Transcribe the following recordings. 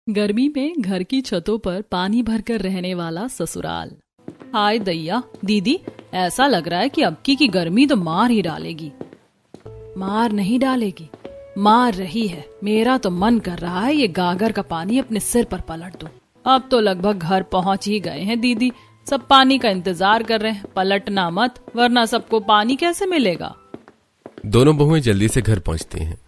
गर्मी में घर की छतों पर पानी भरकर रहने वाला ससुराल। हाय दैया दीदी, ऐसा लग रहा है कि अबकी की गर्मी तो मार ही डालेगी। मार नहीं डालेगी, मार रही है। मेरा तो मन कर रहा है ये गागर का पानी अपने सिर पर पलट दूं। अब तो लगभग घर पहुंच ही गए हैं दीदी, सब पानी का इंतजार कर रहे हैं। पलटना मत, वरना सबको पानी कैसे मिलेगा। दोनों बहुएं जल्दी से घर पहुंचती हैं।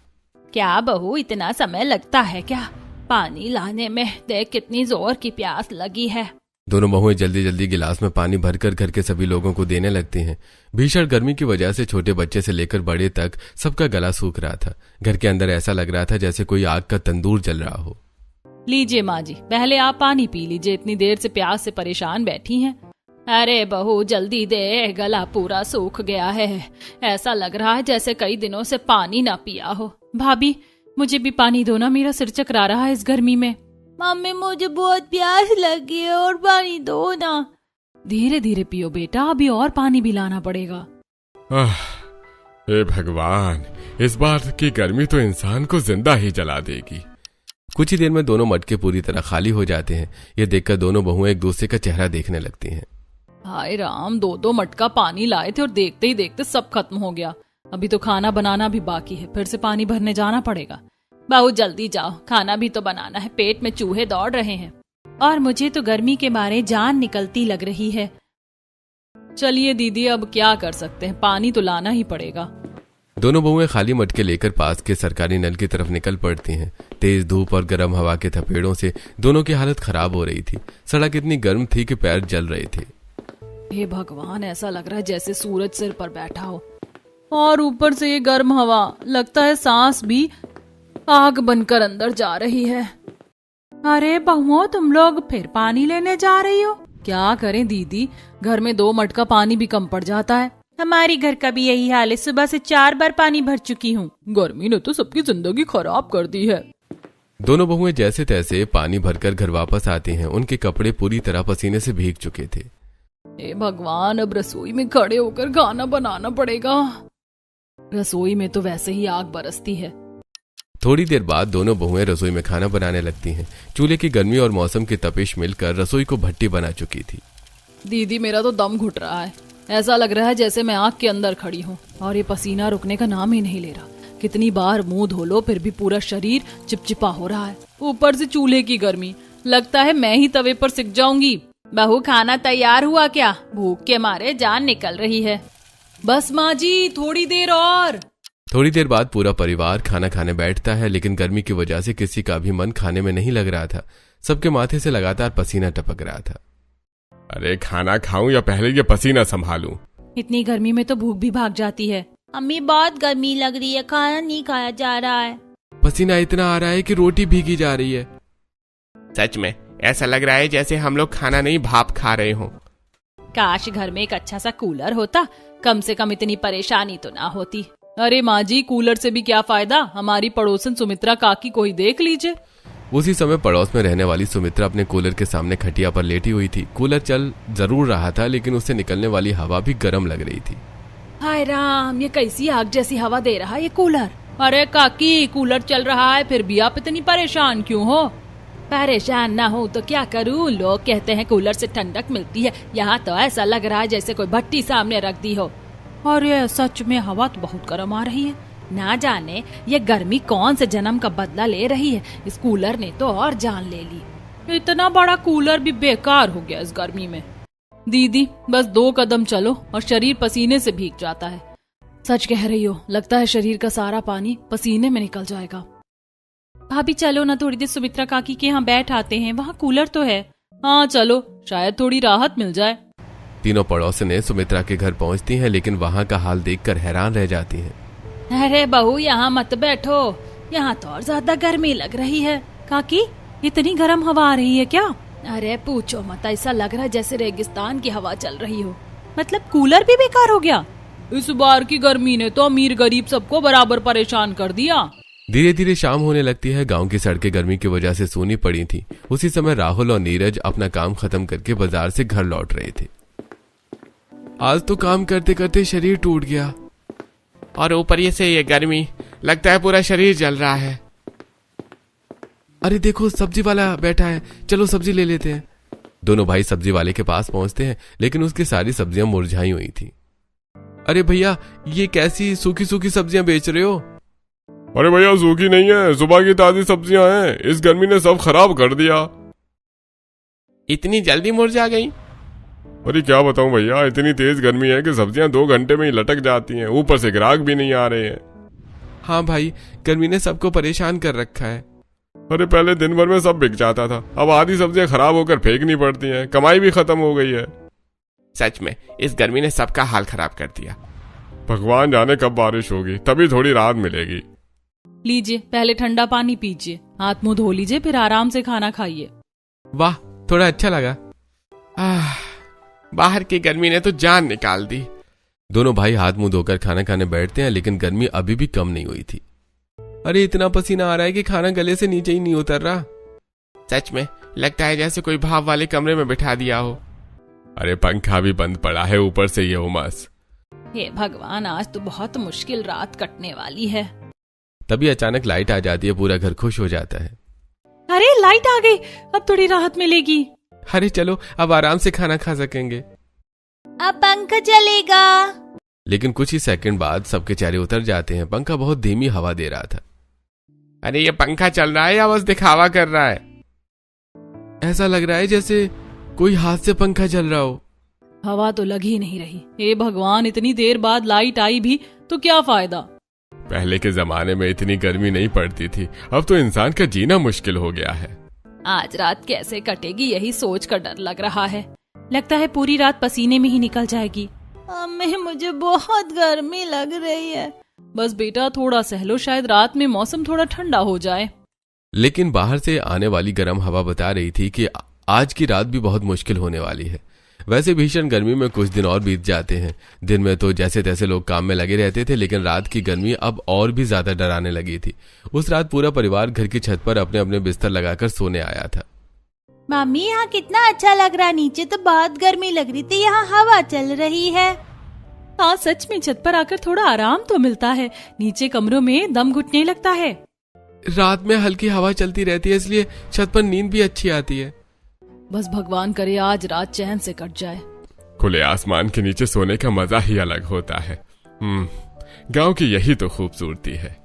क्या बहू, इतना समय लगता है क्या पानी लाने में? देख कितनी जोर की प्यास लगी है। दोनों बहुएं जल्दी जल्दी गिलास में पानी भरकर घर के सभी लोगों को देने लगती हैं। भीषण गर्मी की वजह से छोटे बच्चे से लेकर बड़े तक सबका गला सूख रहा था। घर के अंदर ऐसा लग रहा था जैसे कोई आग का तंदूर जल रहा हो। लीजिए माँ जी, पहले आप पानी पी लीजिए, इतनी देर से प्यास से परेशान बैठी हैं। अरे बहू जल्दी दे, गला पूरा सूख गया है। ऐसा लग रहा है जैसे कई दिनों से पानी ना पिया हो। भाभी मुझे भी पानी दो ना, मेरा सिर चकरा रहा है इस गर्मी में। मम्मी मुझे बहुत प्यास लगी है और पानी दो ना। धीरे धीरे पियो बेटा, अभी और पानी भी लाना पड़ेगा। हे भगवान, इस बार की गर्मी तो इंसान को जिंदा ही जला देगी। कुछ ही देर में दोनों मटके पूरी तरह खाली हो जाते हैं। ये देखकर दोनों बहुएं एक दूसरे का चेहरा देखने लगती हैं। हाय राम, दो मटका पानी लाए थे और देखते ही देखते सब खत्म हो गया। अभी तो खाना बनाना भी बाकी है, फिर से पानी भरने जाना पड़ेगा। बहू जल्दी जाओ, खाना भी तो बनाना है, पेट में चूहे दौड़ रहे हैं और मुझे तो गर्मी के मारे जान निकलती लग रही है। चलिए दीदी, अब क्या कर सकते हैं, पानी तो लाना ही पड़ेगा। दोनों बहुएं खाली मटके लेकर पास के सरकारी नल की तरफ निकल पड़ती हैं। तेज धूप और गर्म हवा के थपेड़ों से दोनों की हालत खराब हो रही थी। सड़क इतनी गर्म थी कि पैर जल रहे थे। हे भगवान, ऐसा लग रहा है जैसे सूरज सिर पर बैठा हो और ऊपर से ये गर्म हवा, लगता है सांस भी आग बनकर अंदर जा रही है। अरे बहुओं, तुम लोग फिर पानी लेने जा रही हो? क्या करें दीदी, घर में 2 मटका पानी भी कम पड़ जाता है। हमारी घर का भी यही हाल है, सुबह से 4 बार पानी भर चुकी हूँ। गर्मी ने तो सबकी जिंदगी खराब कर दी है। दोनों बहुएं जैसे तैसे पानी भरकर घर वापस आती हैं। उनके कपड़े पूरी तरह पसीने से भीग चुके थे। हे भगवान, अब रसोई में खड़े होकर खाना बनाना पड़ेगा। रसोई में तो वैसे ही आग बरसती है। थोड़ी देर बाद दोनों बहुएं रसोई में खाना बनाने लगती हैं। चूल्हे की गर्मी और मौसम की तपिश मिलकर रसोई को भट्टी बना चुकी थी। दीदी मेरा तो दम घुट रहा है, ऐसा लग रहा है जैसे मैं आग के अंदर खड़ी हूँ और ये पसीना रुकने का नाम ही नहीं ले रहा। कितनी बार मुंह धो लो फिर भी पूरा शरीर चिपचिपा हो रहा है। ऊपर से चूल्हे की गर्मी, लगता है मैं ही तवे पर सिक जाऊंगी। बहू खाना तैयार हुआ क्या? भूख के मारे जान निकल रही है। बस माँ जी, थोड़ी देर और। थोड़ी देर बाद पूरा परिवार खाना खाने बैठता है, लेकिन गर्मी की वजह से किसी का भी मन खाने में नहीं लग रहा था। सबके माथे से लगातार पसीना टपक रहा था। अरे खाना खाऊं या पहले ये पसीना संभालूं? इतनी गर्मी में तो भूख भी भाग जाती है। अम्मी बहुत गर्मी लग रही है, खाना नहीं खाया जा रहा है। पसीना इतना आ रहा है कि रोटी भीगी जा रही है। सच में ऐसा लग रहा है जैसे हम लोग खाना नहीं भाप खा रहे हों। काश घर में एक अच्छा सा कूलर होता, कम से कम इतनी परेशानी तो ना होती। अरे माँ जी, कूलर से भी क्या फायदा, हमारी पड़ोसन सुमित्रा काकी को ही देख लीजिए। उसी समय पड़ोस में रहने वाली सुमित्रा अपने कूलर के सामने खटिया पर लेटी हुई थी। कूलर चल जरूर रहा था, लेकिन उससे निकलने वाली हवा भी गर्म लग रही थी। हाय राम, ये कैसी आग जैसी हवा दे रहा है ये कूलर। अरे काकी, कूलर चल रहा है फिर भी आप इतनी परेशान क्यों हो? परेशान ना हो तो क्या करूँ, लोग कहते हैं कूलर से ठंडक मिलती है, यहाँ तो ऐसा लग रहा है जैसे कोई भट्टी सामने रख दी हो। और ये सच में हवा तो बहुत गर्म आ रही है। ना जाने ये गर्मी कौन से जन्म का बदला ले रही है। इस कूलर ने तो और जान ले ली। इतना बड़ा कूलर भी बेकार हो गया इस गर्मी में। दीदी बस 2 कदम चलो और शरीर पसीने से भीग जाता है। सच कह रही हो, लगता है शरीर का सारा पानी पसीने में निकल जाएगा। भाभी चलो ना, थोड़ी देर सुमित्रा काकी के यहाँ बैठ आते हैं, वहाँ कूलर तो है। हाँ चलो, शायद थोड़ी राहत मिल जाए। तीनों पड़ोसनें सुमित्रा के घर पहुँचती हैं, लेकिन वहाँ का हाल देखकर हैरान रह जाती हैं। अरे बहू यहाँ मत बैठो, यहाँ तो और ज्यादा गर्मी लग रही है। काकी, इतनी गर्म हवा आ रही है क्या? अरे पूछो मत, ऐसा लग रहा है जैसे रेगिस्तान की हवा चल रही हो। मतलब कूलर भी बेकार हो गया? इस बार की गर्मी ने तो अमीर गरीब सबको बराबर परेशान कर दिया। धीरे धीरे शाम होने लगती है। गांव की सड़कें गर्मी की वजह से सूनी पड़ी थी। उसी समय राहुल और नीरज अपना काम खत्म करके बाजार से घर लौट रहे थे। आज तो काम करते करते शरीर टूट गया और ऊपर से ये गर्मी, लगता है पूरा शरीर जल रहा है। अरे देखो सब्जी वाला बैठा है, चलो सब्जी ले लेते हैं। दोनों भाई सब्जी वाले के पास पहुंचते हैं, लेकिन उसकी सारी सब्जियां मुरझाई हुई थी। अरे भैया, ये कैसी सूखी सूखी सब्जियां बेच रहे हो? अरे भैया सूखी नहीं है, सुबह की ताजी सब्जियां हैं, इस गर्मी ने सब खराब कर दिया। इतनी जल्दी मुरझा गई? अरे क्या बताऊं भैया, इतनी तेज गर्मी है कि सब्जियां 2 घंटे में ही लटक जाती हैं, ऊपर से ग्राहक भी नहीं आ रहे हैं। हाँ भाई, गर्मी ने सबको परेशान कर रखा है। अरे पहले दिन भर में सब बिक जाता था, अब आधी सब्जियां खराब होकर फेंकनी पड़ती हैं, कमाई भी खत्म हो गई है। सच में इस गर्मी ने सबका हाल खराब कर दिया। भगवान जाने कब बारिश होगी, तभी थोड़ी राहत मिलेगी। लीजिए, पहले ठंडा पानी पीजिए, हाथ मुंह धो लीजिए, फिर आराम से खाना खाइए। वाह, थोड़ा अच्छा लगा। बाहर की गर्मी ने तो जान निकाल दी। दोनों भाई हाथ मुंह धोकर खाना खाने बैठते हैं, लेकिन गर्मी अभी भी कम नहीं हुई थी। अरे इतना पसीना आ रहा है कि खाना गले से नीचे ही नहीं उतर रहा। सच में लगता है जैसे कोई भाप वाले कमरे में बिठा दिया हो। अरे पंखा भी बंद पड़ा है, ऊपर से ये उमस। हे भगवान, आज तो बहुत मुश्किल रात कटने वाली है। तभी अचानक लाइट आ जाती है, पूरा घर खुश हो जाता है। अरे लाइट आ गई, अब थोड़ी राहत मिलेगी। अरे चलो, अब आराम से खाना खा सकेंगे। अब पंखा चलेगा। लेकिन कुछ ही सेकंड बाद सबके चेहरे उतर जाते हैं। पंखा बहुत धीमी हवा दे रहा था। अरे ये पंखा चल रहा है या बस दिखावा कर रहा है? ऐसा लग रहा है जैसे कोई हाथ से पंखा चल रहा हो। हवा तो लग ही नहीं रही। हे भगवान, इतनी देर बाद लाइट आई भी तो क्या फायदा। पहले के जमाने में इतनी गर्मी नहीं पड़ती थी, अब तो इंसान का जीना मुश्किल हो गया है। आज रात कैसे कटेगी यही सोच कर डर लग रहा है। लगता है पूरी रात पसीने में ही निकल जाएगी। अम्मी, मुझे बहुत गर्मी लग रही है। बस बेटा थोड़ा सहलो, शायद रात में मौसम थोड़ा ठंडा हो जाए। लेकिन बाहर से आने वाली गर्म हवा बता रही थी कि आज की रात भी बहुत मुश्किल होने वाली है। वैसे भीषण गर्मी में कुछ दिन और बीत जाते हैं। दिन में तो जैसे तैसे लोग काम में लगे रहते थे, लेकिन रात की गर्मी अब और भी ज्यादा डराने लगी थी। उस रात पूरा परिवार घर की छत पर अपने अपने बिस्तर लगाकर सोने आया था। मम्मी, यहाँ कितना अच्छा लग रहा है। नीचे तो बहुत गर्मी लग रही थी, यहाँ हवा चल रही है। हाँ सच में, छत पर आकर थोड़ा आराम तो मिलता है। नीचे कमरों में दम घुटने लगता है। रात में हल्की हवा चलती रहती है, इसलिए छत पर नींद भी अच्छी आती है। बस भगवान करे आज रात चैन से कट जाए। खुले आसमान के नीचे सोने का मजा ही अलग होता है। गांव की यही तो खूबसूरती है।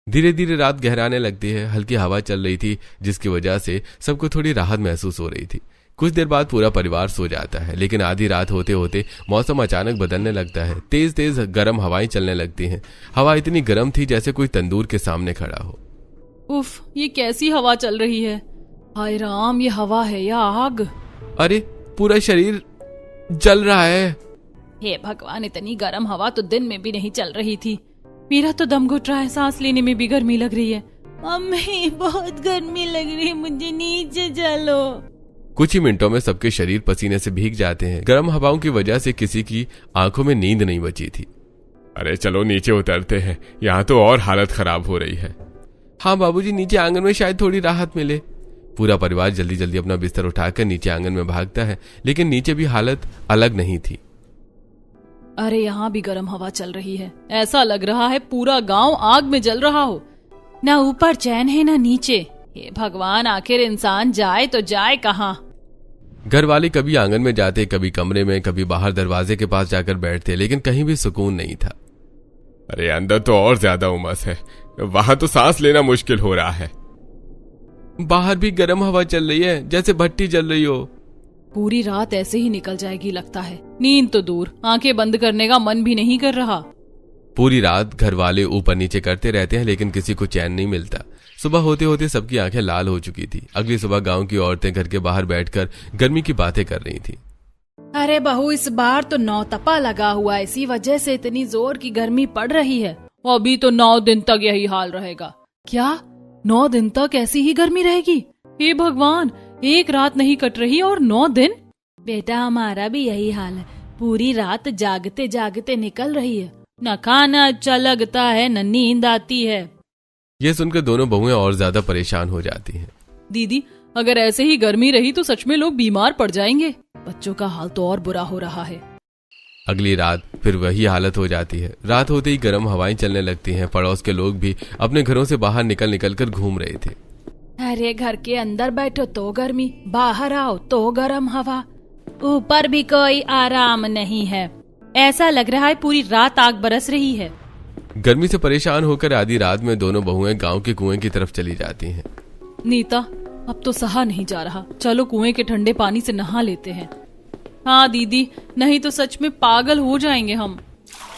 धीरे धीरे रात गहराने लगती है। हल्की हवा चल रही थी, जिसकी वजह से सबको थोड़ी राहत महसूस हो रही थी। कुछ देर बाद पूरा परिवार सो जाता है, लेकिन आधी रात होते होते मौसम अचानक बदलने लगता है। तेज तेज गर्म हवाएं चलने लगती हैं। हवा इतनी गर्म थी जैसे कोई तंदूर के सामने खड़ा हो। उफ, ये कैसी हवा चल रही है। हाय राम, ये हवा है या आग? अरे पूरा शरीर जल रहा है। हे भगवान, इतनी गर्म हवा तो दिन में भी नहीं चल रही थी। मेरा तो दम घुट रहा है, सांस लेने में भी गर्मी लग रही है। मम्मी, बहुत गर्मी लग रही है, मुझे नीचे चलो। कुछ ही मिनटों में सबके शरीर पसीने से भीग जाते हैं। गर्म हवाओं की वजह से किसी की आंखों में नींद नहीं बची थी। अरे चलो नीचे उतरते हैं, यहाँ तो और हालत खराब हो रही है। हाँ बाबूजी, नीचे आंगन में शायद थोड़ी राहत मिले। पूरा परिवार जल्दी जल्दी अपना बिस्तर उठाकर नीचे आंगन में भागता है, लेकिन नीचे भी हालत अलग नहीं थी। अरे यहाँ भी गर्म हवा चल रही है। ऐसा लग रहा है पूरा गांव आग में जल रहा हो। ना ऊपर चैन है ना नीचे। हे भगवान, आखिर इंसान जाए तो जाए कहाँ? घर वाले कभी आंगन में जाते, कभी कमरे में, कभी बाहर दरवाजे के पास जाकर बैठते, लेकिन कहीं भी सुकून नहीं था। अरे अंदर तो और ज्यादा उमस है, वहां तो सांस लेना मुश्किल हो रहा है। बाहर भी गर्म हवा चल रही है, जैसे भट्टी जल रही हो। पूरी रात ऐसे ही निकल जाएगी लगता है। नींद तो दूर, आंखें बंद करने का मन भी नहीं कर रहा। पूरी रात घर वाले ऊपर नीचे करते रहते हैं, लेकिन किसी को चैन नहीं मिलता। सुबह होते होते सबकी आंखें लाल हो चुकी थी। अगली सुबह गांव की औरतें घर के बाहर बैठकर गर्मी की बातें कर रही थी। अरे बहू, इस बार तो नौतपा लगा हुआ है, इसी वजह से इतनी जोर की गर्मी पड़ रही है। अभी तो 9 दिन तक यही हाल रहेगा। क्या 9 दिन तक ऐसी ही गर्मी रहेगी? हे भगवान, एक रात नहीं कट रही और 9 दिन? बेटा, हमारा भी यही हाल है। पूरी रात जागते जागते निकल रही है। न खाना अच्छा लगता है, न नींद आती है। ये सुनकर दोनों बहुएं और ज्यादा परेशान हो जाती हैं। दीदी, अगर ऐसे ही गर्मी रही तो सच में लोग बीमार पड़ जाएंगे। बच्चों का हाल तो और बुरा हो रहा है। अगली रात फिर वही हालत हो जाती है। रात होते ही गर्म हवाएं चलने लगती हैं। पड़ोस के लोग भी अपने घरों से बाहर निकल निकल कर घूम रहे थे। अरे घर के अंदर बैठो तो गर्मी, बाहर आओ तो गर्म हवा, ऊपर भी कोई आराम नहीं है। ऐसा लग रहा है पूरी रात आग बरस रही है। गर्मी से परेशान होकर आधी रात में दोनों बहुएं गांव के कुएं की तरफ चली जाती हैं। नीता, अब तो सहा नहीं जा रहा, चलो कुएं के ठंडे पानी से नहा लेते हैं। हाँ दीदी, नहीं तो सच में पागल हो जाएंगे हम।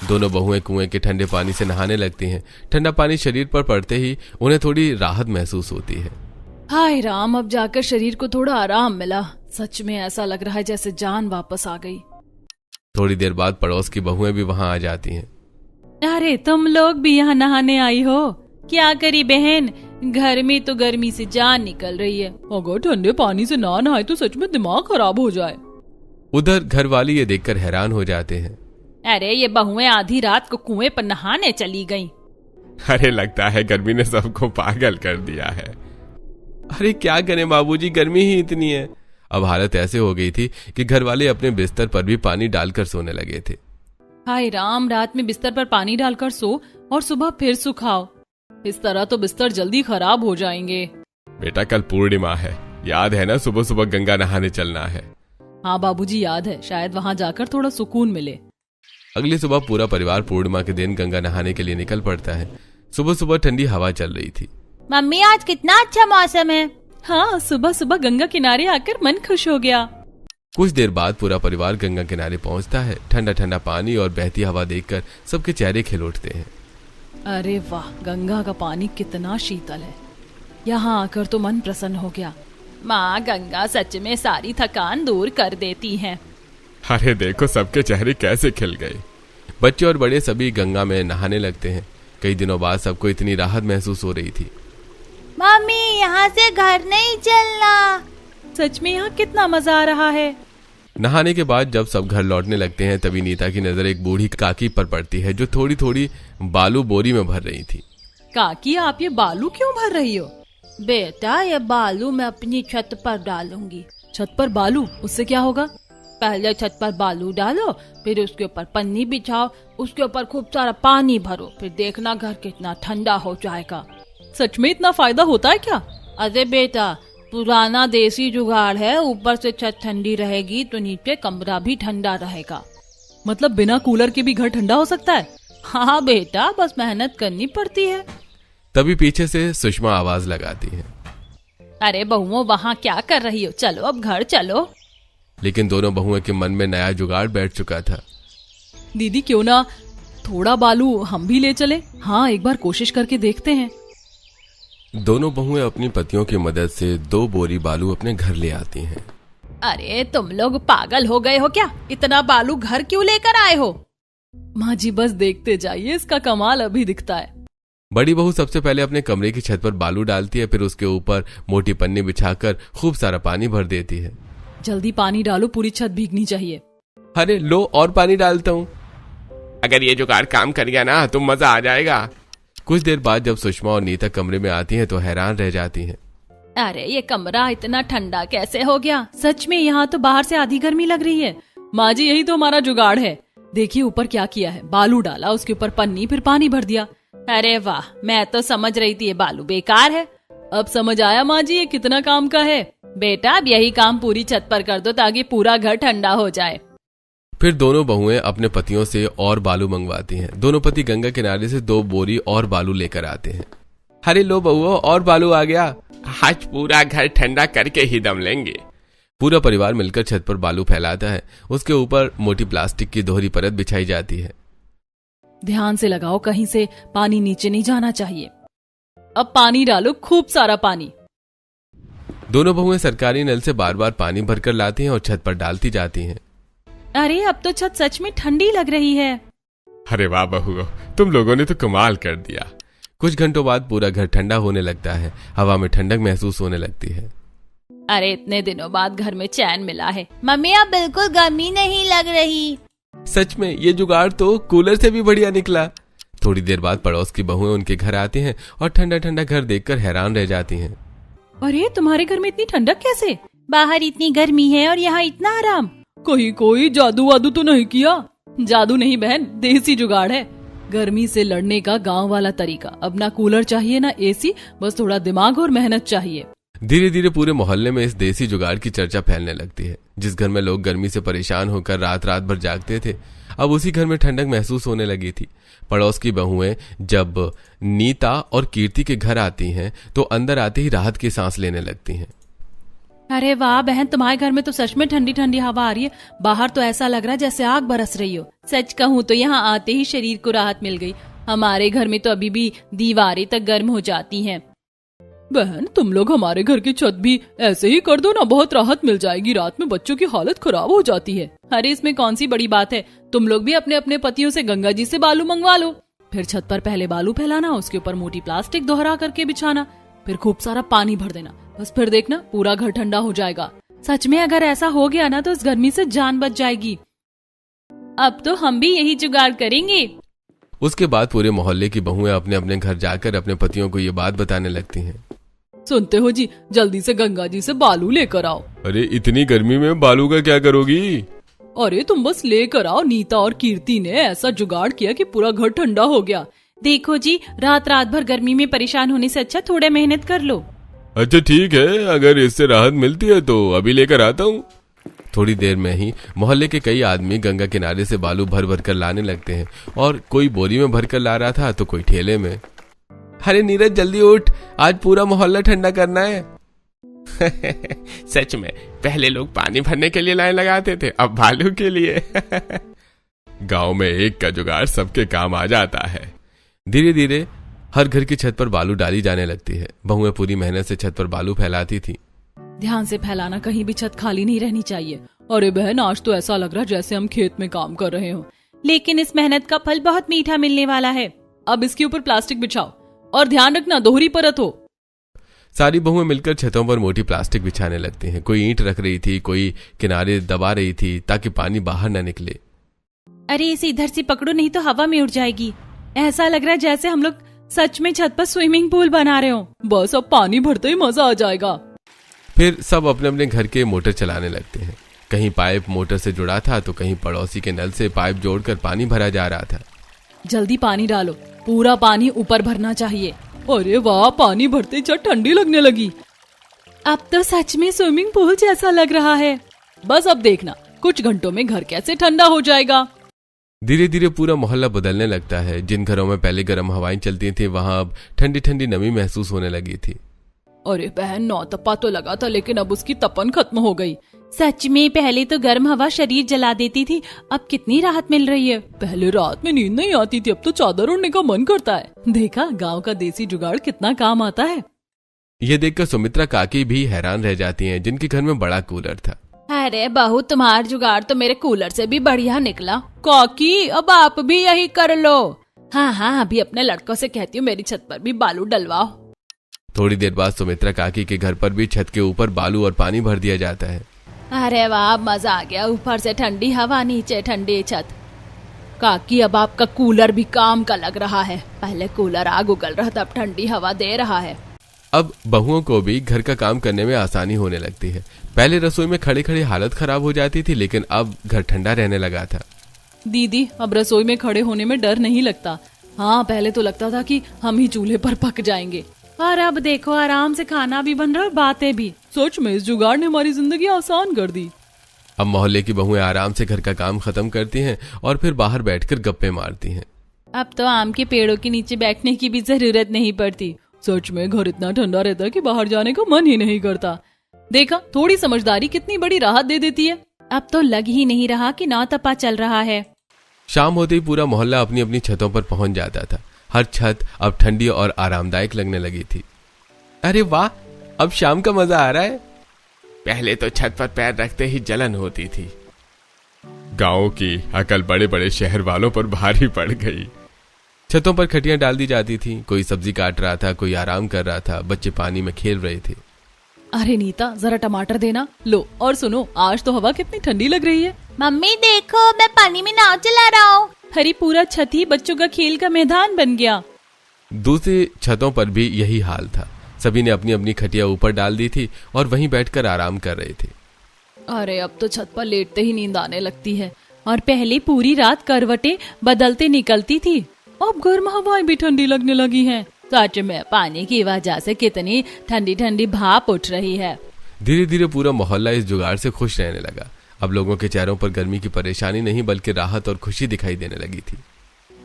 दोनों बहुएं कुएं के ठंडे पानी से नहाने लगती हैं। ठंडा पानी शरीर पर पड़ते ही उन्हें थोड़ी राहत महसूस होती है। हाय राम, अब जाकर शरीर को थोड़ा आराम मिला। सच में ऐसा लग रहा है जैसे जान वापस आ गई। थोड़ी देर बाद पड़ोस की बहुएं भी वहां आ जाती हैं। अरे तुम लोग भी यहाँ नहाने आई हो? क्या करी बहन, घर में तो गर्मी से जान निकल रही है। अगर ठंडे पानी से ना नहाए तो सच में दिमाग खराब हो जाए। उधर घर वाली ये देखकर हैरान हो जाते हैं। अरे ये बहुएं आधी रात को कुएं पर नहाने चली गईं। अरे लगता है गर्मी ने सबको पागल कर दिया है। अरे क्या करें बाबूजी, गर्मी ही इतनी है। अब हालत ऐसे हो गई थी कि घर वाले अपने बिस्तर पर भी पानी डालकर सोने लगे थे। हाय राम, रात में बिस्तर पर पानी डालकर सो और सुबह फिर सुखाओ। इस तरह तो बिस्तर जल्दी खराब हो जाएंगे। बेटा कल पूर्णिमा है, याद है ना? सुबह सुबह गंगा नहाने चलना है। हाँ बाबूजी याद है, शायद वहाँ जाकर थोड़ा सुकून मिले। अगली सुबह पूरा परिवार पूर्णिमा के दिन गंगा नहाने के लिए निकल पड़ता है। सुबह सुबह ठंडी हवा चल रही थी। मम्मी आज कितना अच्छा मौसम है। हाँ, सुबह सुबह गंगा किनारे आकर मन खुश हो गया। कुछ देर बाद पूरा परिवार गंगा किनारे पहुंचता है। ठंडा ठंडा पानी और बहती हवा देखकर सबके चेहरे खिल उठते हैं। अरे वाह, गंगा का पानी कितना शीतल है। यहाँ आकर तो मन प्रसन्न हो गया। माँ गंगा सच में सारी थकान दूर कर देती है। अरे देखो सबके चेहरे कैसे खिल गए। बच्चे और बड़े सभी गंगा में नहाने लगते हैं। कई दिनों बाद सबको इतनी राहत महसूस हो रही थी। मम्मी यहाँ से घर नहीं चलना। सच में यहाँ कितना मजा आ रहा है। नहाने के बाद जब सब घर लौटने लगते हैं तभी नीता की नजर एक बूढ़ी काकी पर पड़ती है जो थोड़ी थोड़ी बालू बोरी में भर रही थी। काकी, आप ये बालू क्यों भर रही हो? बेटा ये बालू मैं अपनी छत पर डालूंगी। छत पर बालू, उससे क्या होगा? पहले छत पर बालू डालो, फिर उसके ऊपर पन्नी बिछाओ, उसके ऊपर खूब सारा पानी भरो, फिर देखना घर कितना ठंडा हो जाएगा। सच में इतना फायदा होता है क्या? अरे बेटा पुराना देसी जुगाड़ है। ऊपर से छत ठंडी रहेगी तो नीचे कमरा भी ठंडा रहेगा। मतलब बिना कूलर के भी घर ठंडा हो सकता है? हाँ बेटा, बस मेहनत करनी पड़ती है। तभी पीछे से सुषमा आवाज लगाती है। अरे बहुओं, वहाँ क्या कर रही हो? चलो अब घर चलो। लेकिन दोनों बहुओं के मन में नया जुगाड़ बैठ चुका था। दीदी क्यों ना थोड़ा बालू हम भी ले चले? हाँ, एक बार कोशिश करके देखते हैं। दोनों बहुएं अपनी पतियों की मदद से 2 बोरी बालू अपने घर ले आती हैं। अरे तुम लोग पागल हो गए हो क्या? इतना बालू घर क्यों लेकर आए हो? माँ जी बस देखते जाइए, इसका कमाल अभी दिखता है। बड़ी बहू सबसे पहले अपने कमरे की छत पर बालू डालती है, फिर उसके ऊपर मोटी पन्नी बिछाकर खूब सारा पानी भर देती है। जल्दी पानी डालो, पूरी छत भीगनी चाहिए। अरे लो और पानी डालता हूँ। अगर ये जुगाड़ काम कर गया ना तो मजा आ जाएगा। कुछ देर बाद जब सुषमा और नीता कमरे में आती हैं तो हैरान रह जाती हैं। अरे ये कमरा इतना ठंडा कैसे हो गया? सच में यहाँ तो बाहर से आधी गर्मी लग रही है। माँ जी यही तो हमारा जुगाड़ है। देखिए ऊपर क्या किया है, बालू डाला, उसके ऊपर पन्नी, फिर पानी भर दिया। अरे वाह, मैं तो समझ रही थी ये बालू बेकार है। अब समझ आया माँ जी ये कितना काम का है। बेटा अब यही काम पूरी छत पर कर दो ताकि पूरा घर ठंडा हो जाए। फिर दोनों बहुएं अपने पतियों से और बालू मंगवाती हैं। दोनों पति गंगा किनारे से 2 बोरी और बालू लेकर आते हैं। अरे लो बहुओं, और बालू आ गया। आज पूरा घर ठंडा करके ही दम लेंगे। पूरा परिवार मिलकर छत पर बालू फैलाता है। उसके ऊपर मोटी प्लास्टिक की दोहरी परत बिछाई जाती है। ध्यान से लगाओ, कहीं से पानी नीचे नहीं जाना चाहिए। अब पानी डालो, खूब सारा पानी। दोनों बहुएं सरकारी नल से बार बार पानी भरकर लाती हैं और छत पर डालती जाती हैं। अरे अब तो छत सच में ठंडी लग रही है। अरे वाह बहुओं, तुम लोगों ने तो कमाल कर दिया। कुछ घंटों बाद पूरा घर ठंडा होने लगता है। हवा में ठंडक महसूस होने लगती है। अरे इतने दिनों बाद घर में चैन मिला है। मम्मी अब बिल्कुल गर्मी नहीं लग रही। सच में ये जुगाड़ तो कूलर से भी बढ़िया निकला। थोड़ी देर बाद पड़ोस की बहुएं उनके घर आती हैं और ठंडा ठंडा घर देखकर हैरान रह जाती हैं। अरे तुम्हारे घर में इतनी ठंडक कैसे? बाहर इतनी गर्मी है और यहाँ इतना आराम। कोई जादू वादू तो नहीं किया? जादू नहीं बहन, देसी जुगाड़ है। गर्मी से लड़ने का गांव वाला तरीका। अब ना कूलर चाहिए ना एसी, बस थोड़ा दिमाग और मेहनत चाहिए। धीरे धीरे पूरे मोहल्ले में इस देसी जुगाड़ की चर्चा फैलने लगती है। जिस घर में लोग गर्मी से परेशान होकर रात रात भर जागते थे, अब उसी घर में ठंडक महसूस होने लगी थी। पड़ोस की बहुएं जब नीता और कीर्ति के घर आती हैं तो अंदर आते ही राहत की सांस लेने लगती हैं। अरे वाह बहन, तुम्हारे घर में तो सच में ठंडी ठंडी हवा आ रही है। बाहर तो ऐसा लग रहा है जैसे आग बरस रही हो। सच कहूँ तो यहाँ आते ही शरीर को राहत मिल गई। हमारे घर में तो अभी भी दीवारें तक गर्म हो जाती हैं। बहन, तुम लोग हमारे घर की छत भी ऐसे ही कर दो ना, बहुत राहत मिल जाएगी। रात में बच्चों की हालत खराब हो जाती है। अरे इसमें कौन सी बड़ी बात है, तुम लोग भी अपने अपने पतियों से गंगा जी से बालू मंगवा लो। फिर छत पर पहले बालू फैलाना, उसके ऊपर मोटी प्लास्टिक दोहरा करके बिछाना, फिर खूब सारा पानी भर देना। बस फिर देखना पूरा घर ठंडा हो जाएगा। सच में अगर ऐसा हो गया ना तो इस गर्मी से जान बच जाएगी। अब तो हम भी यही जुगाड़ करेंगे। उसके बाद पूरे मोहल्ले की बहुएं अपने अपने घर जाकर अपने पतियों को ये बात बताने लगती हैं। सुनते हो जी, जल्दी से गंगा जी से बालू लेकर आओ। अरे इतनी गर्मी में बालू का क्या करोगी? अरे तुम बस लेकर आओ। नीता और कीर्ति ने ऐसा जुगाड़ किया कि पूरा घर ठंडा हो गया। देखो जी, रात रात भर गर्मी में परेशान होने से अच्छा थोड़ा मेहनत कर लो। अच्छा ठीक है, अगर इससे राहत मिलती है तो अभी लेकर आता हूँ। थोड़ी देर में ही मोहल्ले के कई आदमी गंगा किनारे से बालू भर भर कर लाने लगते हैं और कोई बोरी में भर कर ला रहा था तो कोई ठेले में। अरे नीरज जल्दी उठ, आज पूरा मोहल्ला ठंडा करना है। सच में, पहले लोग पानी भरने के लिए लाइन लगाते थे, अब बालू के लिए। गांव में एक का जुगाड़ सबके काम आ जाता है। धीरे धीरे हर घर की छत पर बालू डाली जाने लगती है। बहुएं पूरी मेहनत से छत पर बालू फैलाती थी। ध्यान से फैलाना, कहीं भी छत खाली नहीं रहनी चाहिए। अरे बहन, आज तो ऐसा लग रहा है जैसे हम खेत में काम कर रहे हो। लेकिन इस मेहनत का फल बहुत मीठा मिलने वाला है। अब इसके ऊपर प्लास्टिक बिछाओ और ध्यान रखना दोहरी परत हो। सारी बहुएं मिलकर छतों पर मोटी प्लास्टिक बिछाने लगती हैं। कोई ईंट रख रही थी, कोई किनारे दबा रही थी ताकि पानी बाहर न निकले। अरे इसे इधर से पकड़ो, नहीं तो हवा में उड़ जाएगी। ऐसा लग रहा है जैसे हम लोग सच में छत पर स्विमिंग पूल बना रहे हो। बस अब पानी भरते ही मजा आ जाएगा। फिर सब अपने अपने घर के मोटर चलाने लगते हैं। कहीं पाइप मोटर से जुड़ा था तो कहीं पड़ोसी के नल से पाइप जोड़कर पानी भरा जा रहा था। जल्दी पानी डालो, पूरा पानी ऊपर भरना चाहिए। अरे वाह, पानी भरते ही छत ठंडी लगने लगी। अब तो सच में स्विमिंग पूल जैसा लग रहा है। बस अब देखना कुछ घंटों में घर कैसे ठंडा हो जाएगा। धीरे धीरे पूरा मोहल्ला बदलने लगता है। जिन घरों में पहले गर्म हवाएं चलती थी वहां अब ठंडी ठंडी नमी महसूस होने लगी थी। अरे बहन, नौतपा तो लगा था लेकिन अब उसकी तपन खत्म हो गई। सच में पहले तो गर्म हवा शरीर जला देती थी, अब कितनी राहत मिल रही है। पहले रात में नींद नहीं आती थी, अब तो चादर ओढ़ने का मन करता है। देखा, गांव का देसी जुगाड़ कितना काम आता है। ये देखकर सुमित्रा काकी भी हैरान रह जाती हैं, जिनके घर में बड़ा कूलर था। अरे बहू, तुम्हारा जुगाड़ तो मेरे कूलर से भी बढ़िया निकला। काकी, अब आप भी यही कर लो। हाँ, अभी अपने लड़कों से कहती हूँ मेरी छत पर भी बालू डलवाओ। थोड़ी देर बाद सुमित्रा काकी के घर पर भी छत के ऊपर बालू और पानी भर दिया जाता है। अरे वाह, मजा आ गया। ऊपर से ठंडी हवा, नीचे ठंडी छत। काकी, अब आपका कूलर भी काम का लग रहा है। पहले कूलर आग उगल रहा था, अब ठंडी हवा दे रहा है। अब बहुओं को भी घर का काम करने में आसानी होने लगती है। पहले रसोई में खड़े खड़े हालत खराब हो जाती थी, लेकिन अब घर ठंडा रहने लगा था। दीदी, अब रसोई में खड़े होने में डर नहीं लगता। हाँ, पहले तो लगता था कि हम ही चूल्हे पर पक जाएंगे, और अब देखो आराम से खाना भी बन रहा है और बातें भी। सच में इस जुगाड़ ने हमारी जिंदगी आसान कर दी। अब मोहल्ले की बहुएं आराम से घर का काम खत्म करती हैं और फिर बाहर बैठकर गप्पे मारती हैं। अब तो आम के पेड़ों के नीचे बैठने की भी जरूरत नहीं पड़ती। सच में घर इतना ठंडा रहता है कि बाहर जाने का मन ही नहीं करता। देखा, थोड़ी समझदारी कितनी बड़ी राहत दे देती है। अब तो लग ही नहीं रहा कि नौतपा चल रहा है। शाम होते ही पूरा मोहल्ला अपनी अपनी छतों पर पहुंच जाता था। हर छत अब ठंडी और आरामदायक लगने लगी थी। अरे वाह, अब शाम का मजा आ रहा है। पहले तो छत पर पैर रखते ही जलन होती थी। गांव की अकल बड़े बड़े शहर वालों पर भारी पड़ गई। छतों पर खटियां डाल दी जाती थी। कोई सब्जी काट रहा था, कोई आराम कर रहा था, बच्चे पानी में खेल रहे थे। अरे नीता, जरा टमाटर देना। लो, और सुनो, आज तो हवा कितनी ठंडी लग रही है। मम्मी देखो, मैं पानी में नाव चला रहा हूँ। हरी, पूरा छत ही बच्चों का खेल का मैदान बन गया। दूसरी छतों पर भी यही हाल था। सभी ने अपनी अपनी खटिया ऊपर डाल दी थी और वहीं बैठकर आराम कर रहे थे। अरे अब तो छत पर लेटते ही नींद आने लगती है। और पहले पूरी रात करवटें बदलते निकलती थी। अब गर्म हवाएं भी ठंडी लगने लगी हैं। सच में पानी की वजह से कितनी ठंडी ठंडी भाप उठ रही है। धीरे धीरे पूरा मोहल्ला इस जुगाड़ से खुश रहने लगा। अब लोगों के चेहरों पर गर्मी की परेशानी नहीं बल्कि राहत और खुशी दिखाई देने लगी थी।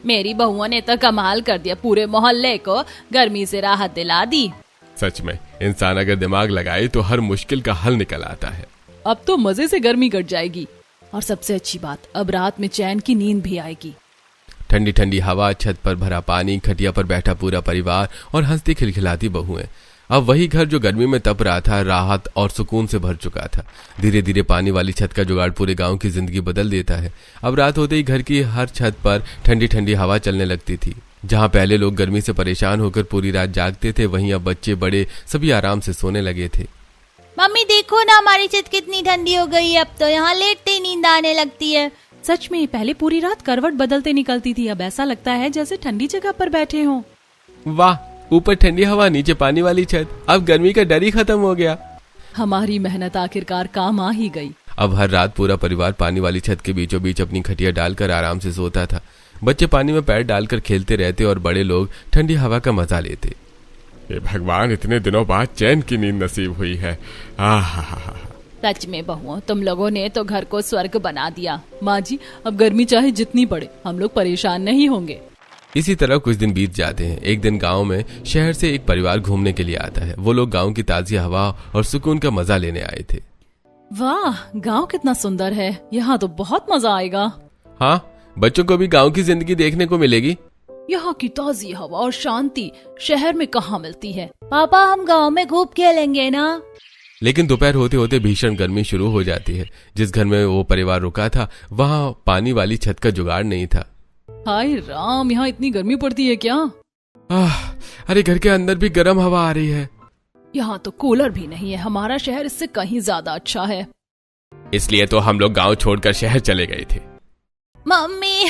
मेरी बहुओं ने तो कमाल कर दिया, पूरे मोहल्ले को गर्मी से राहत दिला दी। सच में इंसान अगर दिमाग लगाए तो हर मुश्किल का हल निकल आता है। अब तो मजे से गर्मी कट जाएगी और सबसे अच्छी बात, अब रात में चैन की नींद भी आएगी। ठंडी ठंडी हवा, छत पर भरा पानी, खटिया पर बैठा पूरा परिवार और हंसती खिलखिलाती बहुएं। अब वही घर जो गर्मी में तप रहा था राहत और सुकून से भर चुका था। धीरे धीरे पानी वाली छत का जुगाड़ पूरे गांव की जिंदगी बदल देता है। अब रात होते ही घर की हर छत पर ठंडी ठंडी हवा चलने लगती थी। जहां पहले लोग गर्मी से परेशान होकर पूरी रात जागते थे, वहीं अब बच्चे बड़े सभी आराम से सोने लगे थे। मम्मी देखो ना, हमारी छत कितनी ठंडी हो गई है, अब तो यहाँ लेटते ही नींद आने लगती है। सच में पहले पूरी रात करवट बदलते निकलती थी, अब ऐसा लगता है जैसे ठंडी जगह पर बैठे हों। वाह, ऊपर ठंडी हवा, नीचे पानी वाली छत, अब गर्मी का डर ही खत्म हो गया। हमारी मेहनत आखिरकार काम आ ही गई। अब हर रात पूरा परिवार पानी वाली छत के बीचों बीच अपनी खटिया डालकर आराम से सोता था। बच्चे पानी में पैर डालकर खेलते रहते और बड़े लोग ठंडी हवा का मजा लेते। ये भगवान, इतने दिनों बाद चैन की नींद नसीब हुई है। सच में बहुओं, तुम लोगों ने तो घर को स्वर्ग बना दिया। माँ जी, अब गर्मी चाहे जितनी पड़े हम लोग परेशान नहीं होंगे। इसी तरह कुछ दिन बीत जाते हैं। एक दिन गांव में शहर से एक परिवार घूमने के लिए आता है। वो लोग गांव की ताजी हवा और सुकून का मजा लेने आए थे। वाह, गांव कितना सुंदर है, यहाँ तो बहुत मजा आएगा। हाँ, बच्चों को भी गांव की जिंदगी देखने को मिलेगी। यहाँ की ताजी हवा और शांति शहर में कहाँ मिलती है। पापा, हम गांव में खूब खेलेंगे ना। लेकिन दोपहर होते होते भीषण गर्मी शुरू हो जाती है। जिस घर में वो परिवार रुका था वहाँ पानी वाली छत का जुगाड़ नहीं था। हाय राम, यहाँ इतनी गर्मी पड़ती है क्या? अरे घर के अंदर भी गर्म हवा आ रही है। यहाँ तो कूलर भी नहीं है। हमारा शहर इससे कहीं ज्यादा अच्छा है। इसलिए तो हम लोग गांव छोड़कर शहर चले गए थे। मम्मी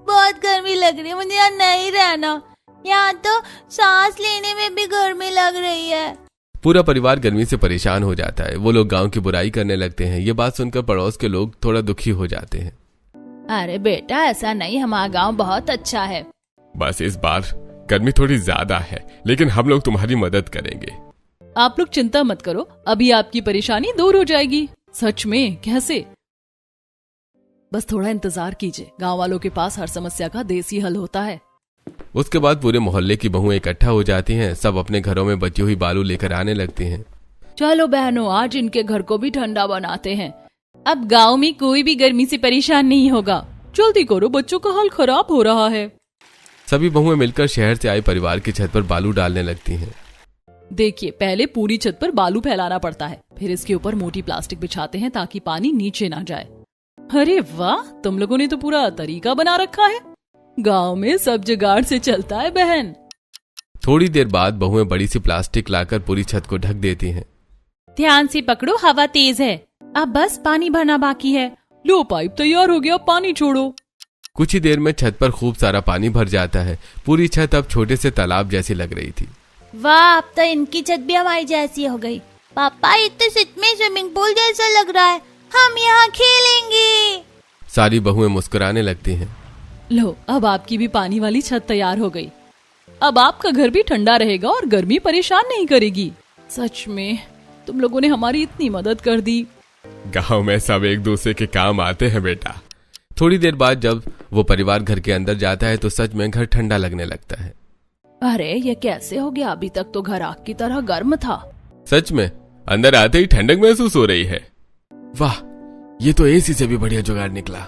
बहुत गर्मी लग रही है, मुझे यहाँ नहीं रहना। यहाँ तो सांस लेने में भी गर्मी लग रही है। पूरा परिवार गर्मी से परेशान हो जाता है। वो लोग गांव की बुराई करने लगते हैं। ये बात सुनकर पड़ोस के लोग थोड़ा दुखी हो जाते हैं। अरे बेटा, ऐसा नहीं, हमारा गांव बहुत अच्छा है। बस इस बार गर्मी थोड़ी ज्यादा है, लेकिन हम लोग तुम्हारी मदद करेंगे। आप लोग चिंता मत करो, अभी आपकी परेशानी दूर हो जाएगी। सच में? कैसे? बस थोड़ा इंतजार कीजिए, गांव वालों के पास हर समस्या का देसी हल होता है। उसके बाद पूरे मोहल्ले की बहुएं इकट्ठा हो जाती हैं। सब अपने घरों में बची हुई बालू लेकर आने लगती हैं। चलो बहनों, आज इनके घर को भी ठंडा बनाते हैं। अब गांव में कोई भी गर्मी से परेशान नहीं होगा। जल्दी करो, बच्चों का हाल खराब हो रहा है। सभी बहुएं मिलकर शहर से आए परिवार की छत पर बालू डालने लगती हैं। देखिए, पहले पूरी छत पर बालू फैलाना पड़ता है, फिर इसके ऊपर मोटी प्लास्टिक बिछाते हैं ताकि पानी नीचे ना जाए। अरे वाह, तुम लोगों ने तो पूरा तरीका बना रखा है। गांव में सब जुगाड़ से चलता है बहन। थोड़ी देर बाद बहुएं बड़ी सी प्लास्टिक लाकर पूरी छत को ढक देती हैं। ध्यान से पकड़ो, हवा तेज है। अब बस पानी भरना बाकी है। लो, पाइप तैयार हो गया, पानी छोड़ो। कुछ ही देर में छत पर खूब सारा पानी भर जाता है। पूरी छत अब छोटे से तालाब जैसी लग रही थी। वाह, अब तो इनकी छत भी हमारी जैसी हो गई। पापा, ये तो सच में स्विमिंग पूल जैसा लग रहा है, हम यहाँ खेलेंगे। सारी बहुएं मुस्कुराने लगती हैं। लो, अब आपकी भी पानी वाली छत तैयार हो गई। अब आपका घर भी ठंडा रहेगा और गर्मी परेशान नहीं करेगी। सच में तुम लोगों ने हमारी इतनी मदद कर दी। गांव में सब एक दूसरे के काम आते हैं बेटा। थोड़ी देर बाद जब वो परिवार घर के अंदर जाता है तो सच में घर ठंडा लगने लगता है। अरे ये कैसे हो गया? अभी तक तो घर आग की तरह गर्म था। सच में अंदर आते ही ठंडक महसूस हो रही है। वाह, ये तो एसी से भी बढ़िया जुगाड़ निकला।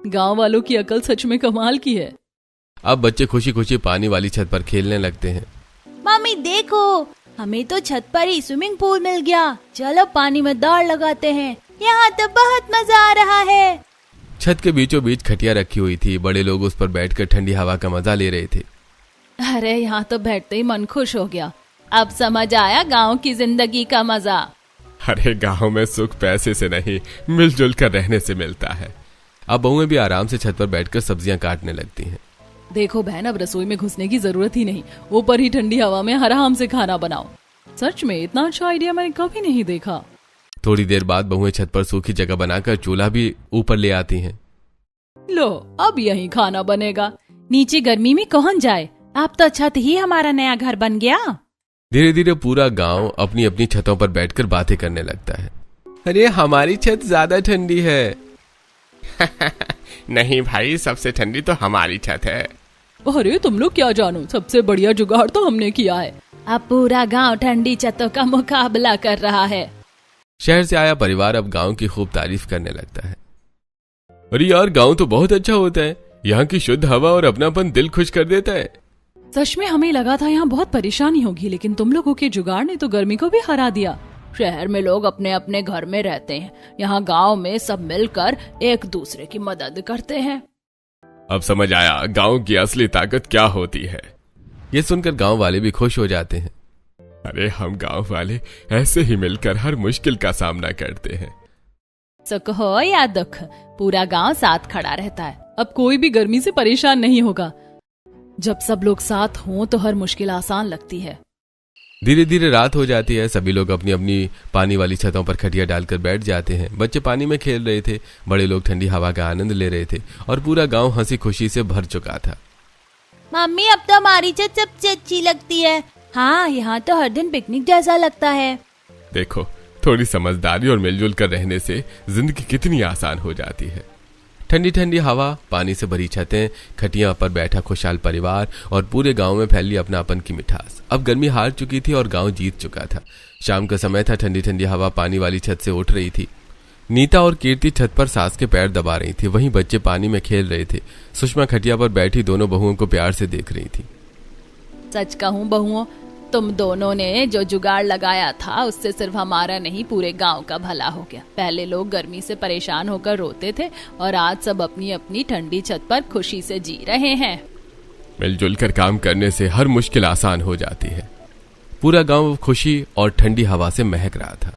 गांव वालों की अकल सच में कमाल की है। अब बच्चे खुशी खुशी पानी वाली छत पर खेलने लगते हैं। मम्मी देखो, हमें तो छत पर ही स्विमिंग पूल मिल गया। चलो पानी में दौड़ लगाते हैं, यहाँ तो बहुत मजा आ रहा है। छत के बीचों बीच खटिया रखी हुई थी। बड़े लोग उस पर बैठकर ठंडी हवा का मजा ले रहे थे। अरे यहाँ तो बैठते ही मन खुश हो गया। अब समझ आया गांव की जिंदगी का मजा। अरे गांव में सुख पैसे से नहीं, मिलजुल कर रहने से मिलता है। अब बहुएं भी आराम से छत पर बैठकर सब्जियां काटने लगती हैं। देखो बहन, अब रसोई में घुसने की जरूरत ही नहीं, ऊपर ही ठंडी हवा में आराम से खाना बनाओ। सच में इतना अच्छा आइडिया मैंने कभी नहीं देखा। थोड़ी देर बाद बहुएं छत पर सूखी जगह बनाकर चूल्हा भी ऊपर ले आती हैं। लो, अब यही खाना बनेगा। नीचे गर्मी में कौन जाए, अब तो छत ही हमारा नया घर बन गया। धीरे धीरे पूरा गांव अपनी अपनी छतों पर बैठकर बातें करने लगता है। अरे हमारी छत ज्यादा ठंडी है। नहीं भाई, सबसे ठंडी तो हमारी छत है। अरे तुम लोग क्या जानो, सबसे बढ़िया जुगाड़ तो हमने किया है। अब पूरा गांव ठंडी छतों का मुकाबला कर रहा है। शहर से आया परिवार अब गांव की खूब तारीफ करने लगता है। अरे यार, गांव तो बहुत अच्छा होता है, यहाँ की शुद्ध हवा और अपनापन दिल खुश कर देता है। सच में हमें लगा था यहाँ बहुत परेशानी होगी, लेकिन तुम लोगों के जुगाड़ ने तो गर्मी को भी हरा दिया। शहर में लोग अपने अपने घर में रहते हैं, यहाँ गांव में सब मिलकर एक दूसरे की मदद करते हैं। अब समझ आया गांव की असली ताकत क्या होती है। ये सुनकर गांव वाले भी खुश हो जाते हैं। अरे हम गांव वाले ऐसे ही मिलकर हर मुश्किल का सामना करते हैं। सुख हो या दुख, पूरा गांव साथ खड़ा रहता है। अब कोई भी गर्मी से परेशान नहीं होगा। जब सब लोग साथ हों तो हर मुश्किल आसान लगती है। धीरे धीरे रात हो जाती है। सभी लोग अपनी अपनी पानी वाली छतों पर खटिया डालकर बैठ जाते हैं। बच्चे पानी में खेल रहे थे, बड़े लोग ठंडी हवा का आनंद ले रहे थे और पूरा गांव हंसी खुशी से भर चुका था। मम्मी, अब तो हमारी छत सबसे अच्छी लगती है। हाँ, यहाँ तो हर दिन पिकनिक जैसा लगता है। देखो, थोड़ी समझदारी और मिलजुल कर रहने से जिंदगी कितनी आसान हो जाती है। ठंडी ठंडी हवा, पानी से भरी छतें, खटियां पर बैठा खुशहाल परिवार और पूरे गांव में फैली अपनापन की मिठास। अब गर्मी हार चुकी थी और गांव जीत चुका था। शाम का समय था। ठंडी ठंडी हवा पानी वाली छत से उठ रही थी। नीता और कीर्ति छत पर सास के पैर दबा रही थी। वहीं बच्चे पानी में खेल रहे थे। सुषमा खटिया पर बैठी दोनों बहुओं को प्यार से देख रही थी। सच कहूँ बहुओं, तुम दोनों ने जो जुगाड़ लगाया था उससे सिर्फ हमारा नहीं पूरे गांव का भला हो गया। पहले लोग गर्मी से परेशान होकर रोते थे और आज सब अपनी अपनी ठंडी छत पर खुशी से जी रहे हैं। मिलजुल कर काम करने से हर मुश्किल आसान हो जाती है। पूरा गांव खुशी और ठंडी हवा से महक रहा था।